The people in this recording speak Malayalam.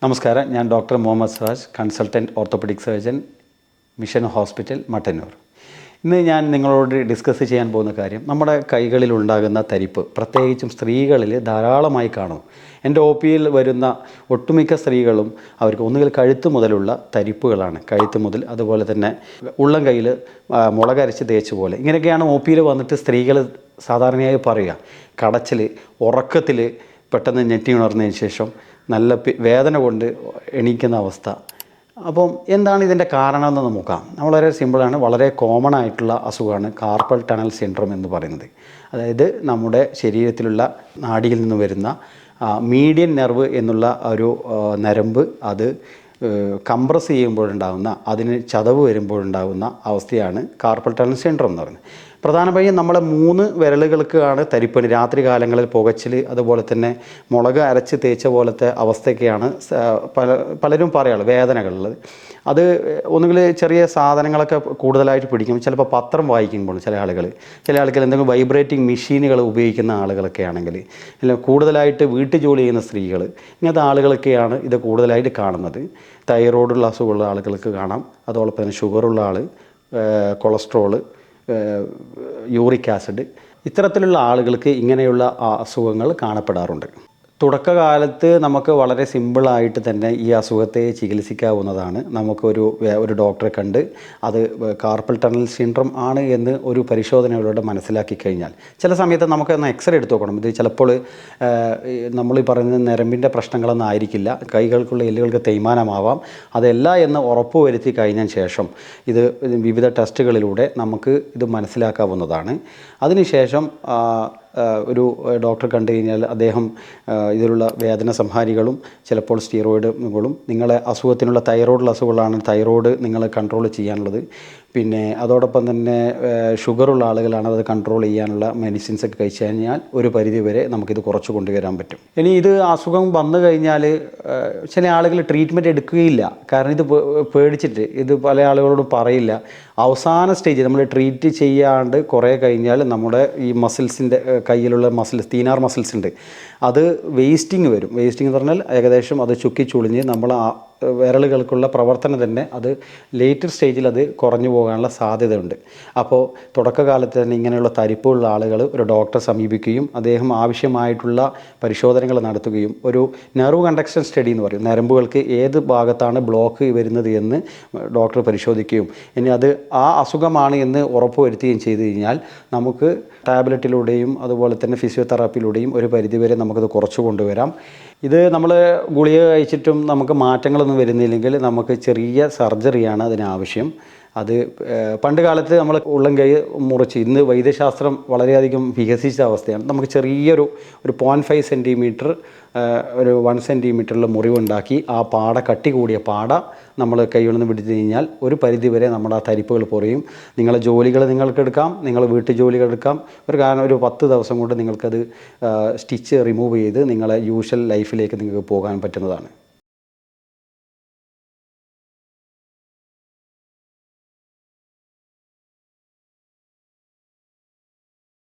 നമസ്കാരം, ഞാൻ doctor Muhammad Siraj, consultant orthopaedic surgeon, mission hospital, Mattannur. ഇന്ന് ഞാൻ നിങ്ങളോട് ഡിസ്കസ് ചെയ്യാൻ പോകുന്ന കാര്യം നമ്മുടെ കൈകളിൽ ഉണ്ടാകുന്ന തരിപ്പ്, പ്രത്യേകിച്ചും സ്ത്രീകളിൽ ധാരാളമായി കാണും. എൻ്റെ ഒ പിയിൽ വരുന്ന ഒട്ടുമിക്ക സ്ത്രീകളും അവർക്ക് ഒന്നുകിൽ കഴുത്ത് മുതലുള്ള തരിപ്പുകളാണ്. കഴുത്ത് മുതൽ, അതുപോലെ തന്നെ ഉള്ളം കയ്യിൽ മുളകരച്ച് തേച്ച് പോലെ, ഇങ്ങനെയൊക്കെയാണ് ഒ പിയിൽ വന്നിട്ട് സ്ത്രീകൾ സാധാരണയായി പറയുക. കടച്ചിൽ, ഉറക്കത്തിൽ പെട്ടെന്ന് ഞെട്ടി ഉണർന്നതിന് ശേഷം നല്ല വേദന കൊണ്ട് എണീക്കുന്ന അവസ്ഥ. അപ്പം എന്താണ് ഇതിൻ്റെ കാരണം എന്ന് നോക്കാം. വളരെ സിമ്പിളാണ്, വളരെ കോമൺ ആയിട്ടുള്ള അസുഖമാണ് കാർപ്പൽ ടണൽ സിൻഡ്രോം എന്ന് പറയുന്നത്. അതായത് നമ്മുടെ ശരീരത്തിലുള്ള നാഡിയിൽ നിന്ന് വരുന്ന മീഡിയൻ നെർവ് എന്നുള്ള ഒരു നരമ്പ് അത് കംപ്രസ് ചെയ്യുമ്പോഴുണ്ടാകുന്ന, അതിന് ചതവ് വരുമ്പോഴുണ്ടാകുന്ന അവസ്ഥയാണ് കാർപ്പൽ ടണൽ സിൻഡ്രോം എന്ന് പറയുന്നത്. പ്രധാനമായും നമ്മളെ 3 വിരലുകൾക്കാണ് തരിപ്പണി. രാത്രി കാലങ്ങളിൽ പുകച്ചിൽ, അതുപോലെ തന്നെ മുളക് അരച്ച് തേച്ച പോലത്തെ അവസ്ഥയൊക്കെയാണ് പലരും പറയാറ് വേദനകളുള്ളത്. അത് ഒന്നുകിൽ ചെറിയ സാധനങ്ങളൊക്കെ കൂടുതലായിട്ട് പിടിക്കും. ചിലപ്പോൾ പത്രം വായിക്കുമ്പോൾ ചില ആളുകൾ എന്തെങ്കിലും വൈബ്രേറ്റിംഗ് മെഷീനുകൾ ഉപയോഗിക്കുന്ന ആളുകളൊക്കെ ആണെങ്കിൽ, അല്ലെങ്കിൽ കൂടുതലായിട്ട് വീട്ടു ജോലി ചെയ്യുന്ന സ്ത്രീകൾ, ഇങ്ങനത്തെ ആളുകളൊക്കെയാണ് ഇത് കൂടുതലായിട്ട് കാണുന്നത്. തൈറോയ്ഡുള്ള അസുഖമുള്ള ആളുകൾക്ക് കാണാം, അതോടൊപ്പം തന്നെ ഷുഗറുള്ള ആൾ, കൊളസ്ട്രോള്, യൂറിക് ആസിഡ്, ഇത്തരത്തിലുള്ള ആളുകൾക്ക് ഇങ്ങനെയുള്ള അസുഖങ്ങൾ കാണപ്പെടാറുണ്ട്. തുടക്കകാലത്ത് നമുക്ക് വളരെ സിമ്പിളായിട്ട് തന്നെ ഈ അസുഖത്തെ ചികിത്സിക്കാവുന്നതാണ്. ഒരു ഡോക്ടറെ കണ്ട് അത് കാർപ്പൽ ടണൽ സിൻഡ്രോം ആണ് എന്ന് ഒരു പരിശോധനയിലൂടെ മനസ്സിലാക്കി കഴിഞ്ഞാൽ, ചില സമയത്ത് നമുക്കൊന്ന് എക്സ്റേ എടുത്ത് നോക്കണം. ഇത് ചിലപ്പോൾ നമ്മൾ ഈ പറയുന്ന നരമ്പിൻ്റെ പ്രശ്നങ്ങളൊന്നും ആയിരിക്കില്ല, കൈകൾക്കുള്ള എല്ലുകൾക്ക് തേയ്മാനമാവാം. അതല്ല എന്ന് ഉറപ്പുവരുത്തി കഴിഞ്ഞതിന് ശേഷം ഇത് വിവിധ ടെസ്റ്റുകളിലൂടെ നമുക്ക് ഇത് മനസ്സിലാക്കാവുന്നതാണ്. അതിനുശേഷം ഒരു ഡോക്ടറെ കണ്ടു കഴിഞ്ഞാൽ അദ്ദേഹം ഇതിലുള്ള വേദന സംഹാരികളും ചിലപ്പോൾ സ്റ്റീറോയിഡുകളും, നിങ്ങളെ അസുഖത്തിനുള്ള തൈറോയ്ഡുള്ള അസുഖങ്ങളാണ്, തൈറോയ്ഡ് നിങ്ങൾ കൺട്രോൾ ചെയ്യാനുള്ളത്, പിന്നെ അതോടൊപ്പം തന്നെ ഷുഗറുള്ള ആളുകളാണ്, അത് കൺട്രോൾ ചെയ്യാനുള്ള മെഡിസിൻസൊക്കെ കഴിച്ചു കഴിഞ്ഞാൽ ഒരു പരിധി വരെ നമുക്കിത് കുറച്ച് കൊണ്ടുവരാൻ പറ്റും. ഇനി ഇത് അസുഖം വന്നു കഴിഞ്ഞാൽ ചില ആളുകൾ ട്രീറ്റ്മെൻറ്റ് എടുക്കുകയില്ല. കാരണം ഇത് പേടിച്ചിട്ട് ഇത് പല ആളുകളോടും പറയില്ല. അവസാന സ്റ്റേജ് നമ്മൾ ട്രീറ്റ് ചെയ്യാണ്ട് കുറേ കഴിഞ്ഞാൽ നമ്മുടെ ഈ മസിൽസിൻ്റെ കയ്യിലുള്ള തീനാർ മസിൽസ് ഉണ്ട്, അത് വേസ്റ്റിങ് വരും. വേസ്റ്റിംഗ് എന്ന് പറഞ്ഞാൽ ഏകദേശം അത് ചുക്കിച്ചുളിഞ്ഞ് നമ്മൾ വിരലുകൾക്കുള്ള പ്രവർത്തനം തന്നെ അത് ലേറ്റർ സ്റ്റേജിൽ അത് കുറഞ്ഞു പോകാനുള്ള സാധ്യതയുണ്ട്. അപ്പോൾ തുടക്കകാലത്ത് തന്നെ ഇങ്ങനെയുള്ള തരിപ്പുള്ള ആളുകൾ ഒരു ഡോക്ടറെ സമീപിക്കുകയും അദ്ദേഹം ആവശ്യമായിട്ടുള്ള പരിശോധനകൾ നടത്തുകയും, ഒരു നെർവ് കണ്ടക്ഷൻ സ്റ്റഡി എന്ന് പറയും, നരമ്പുകൾക്ക് ഏത് ഭാഗത്താണ് ബ്ലോക്ക് വരുന്നത് എന്ന് ഡോക്ടർ പരിശോധിക്കുകയും, ഇനി അത് ആ അസുഖമാണ് എന്ന് ഉറപ്പുവരുത്തുകയും ചെയ്തു കഴിഞ്ഞാൽ നമുക്ക് ടാബ്ലറ്റിലൂടെയും അതുപോലെ തന്നെ ഫിസിയോതെറാപ്പിയിലൂടെയും ഒരു പരിധിവരെ നമുക്കത് കുറച്ചു കൊണ്ടുവരാം. ഇത് നമ്മൾ ഗുളിക കഴിച്ചിട്ടും നമുക്ക് മാറ്റങ്ങളൊന്നും വരുന്നില്ലെങ്കിൽ നമുക്ക് ചെറിയ സർജറിയാണ് അതിനാവശ്യം. അത് പണ്ട് കാലത്ത് നമ്മൾ ഉള്ളം കൈ മുറിച്ച്, ഇന്ന് വൈദ്യശാസ്ത്രം വളരെയധികം വികസിച്ച അവസ്ഥയാണ്. നമുക്ക് ചെറിയൊരു 0.5 സെൻറ്റിമീറ്റർ, ഒരു 1 സെൻറ്റിമീറ്ററിൽ മുറിവുണ്ടാക്കി ആ പാട, കട്ടി കൂടിയ പാട നമ്മൾ കൈകളിൽ നിന്ന് പിടിച്ചു കഴിഞ്ഞാൽ ഒരു പരിധിവരെ നമ്മുടെ ആ തരിപ്പുകൾ കുറയും. നിങ്ങളെ ജോലികൾ നിങ്ങൾക്കെടുക്കാം, നിങ്ങൾ വീട്ടു ജോലികൾ എടുക്കാം. ഒരു 10 ദിവസം കൊണ്ട് നിങ്ങൾക്കത് സ്റ്റിച്ച് റിമൂവ് ചെയ്ത് നിങ്ങളെ യൂഷ്വൽ ലൈഫിലേക്ക് നിങ്ങൾക്ക് പോകാൻ പറ്റുന്നതാണ്.